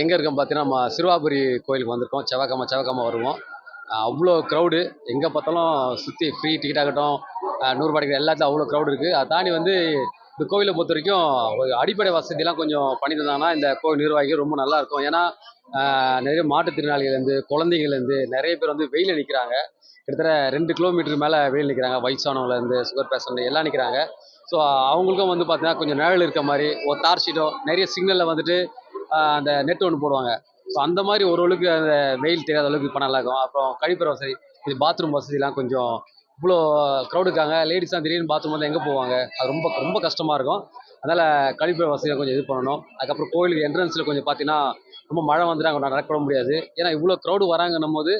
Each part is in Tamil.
எங்கே இருக்கோம் பார்த்தீங்கன்னா, நம்ம சிறுவாபுரி கோயிலுக்கு வந்திருக்கோம். செவ்வாய்க்கிழமை வருவோம். அவ்வளோ க்ரௌடு. எங்கே பார்த்தாலும் சுற்றி ஃப்ரீ டிக்கெட் ஆகட்டும், ரூ. 100 டிக்கெட் எல்லாத்துலையும் அவ்வளோ க்ரௌடு இருக்குது. அதை தாண்டி வந்து இந்த கோவிலை பொறுத்த வரைக்கும் ஒரு அடிப்படை வசதிலாம் கொஞ்சம் பண்ணி தந்தாங்கன்னா இந்த கோவில் நிர்வாகிகள் ரொம்ப நல்லாயிருக்கும். ஏன்னா நிறைய மாற்றுத்திறனாளிகள்லேருந்து குழந்தைங்கள்லேருந்து நிறைய பேர் வந்து வெயிலில் நிற்கிறாங்க. கிட்டத்தட்ட 2 கிலோமீட்டருக்கு மேலே வெயில் நிற்கிறாங்க. வயசானவங்கலேருந்து சுகர் பேஷண்ட் எல்லாம் நிற்கிறாங்க. ஸோ அவங்களுக்கும் வந்து பார்த்தீங்கன்னா கொஞ்சம் நிழல் இருக்க மாதிரி ஒரு தார் ஷீட்டோ நிறைய சிக்னலில் வந்துட்டு அந்த நெட் ஒன்று போடுவாங்க. ஸோ அந்த மாதிரி ஓரளவுக்கு அந்த வெயில் தெரியாத அளவுக்கு இப்போ நல்லாயிருக்கும். அப்புறம் கழிப்பற வசதி, இது பாத்ரூம் வசதிலாம் கொஞ்சம் இவ்வளோ க்ரௌடு இருக்காங்க. லேடிஸ்லாம் திடீர்னு பாத்ரூம் வந்து எங்கே போவாங்க? அது ரொம்ப ரொம்ப கஷ்டமாக இருக்கும். அதனால் கழிப்பற வசதியை கொஞ்சம் இது பண்ணணும். அதுக்கப்புறம் கோயிலுக்கு என்ட்ரன்ஸில் கொஞ்சம் பார்த்தீங்கன்னா ரொம்ப மழை வந்துட்டு அங்கே நடக்க முடியாது. ஏன்னா இவ்வளோ க்ரௌடு வராங்கன்னும் போது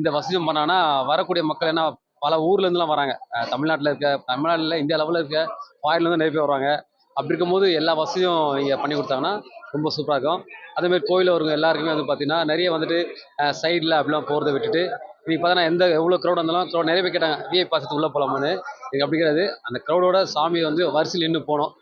இந்த வசதியும் பண்ணாங்கன்னா வரக்கூடிய மக்கள் என்ன பல ஊர்லேருந்துலாம் வராங்க. தமிழ்நாட்டில் இந்தியா லெவலில் இருக்க ஃபாரின்லேருந்து நிறைய பேர் வருவாங்க. அப்படி இருக்கும்போது எல்லா வசதியும் இங்கே பண்ணி கொடுத்தாங்கன்னா ரொம்ப சூப்பராக இருக்கும். அதேமாதிரி கோயிலில் வருங்க எல்லாருக்குமே வந்து பார்த்தீங்கன்னா நிறைய வந்துட்டு சைடில் அப்படிலாம் போகிறத விட்டுட்டு இன்னைக்கு பார்த்தீங்கன்னா எவ்வளோ க்ரௌட் இருந்தாலும் க்ரௌட் நிறைய பேர் கேட்டாங்க விஐபி பாசத்துக்கு உள்ளே போகலாமான்னு. எனக்கு அப்படி கிடையாது. அந்த க்ரௌடோட சாமி வந்து வரிசையில் நின்று போனோம்.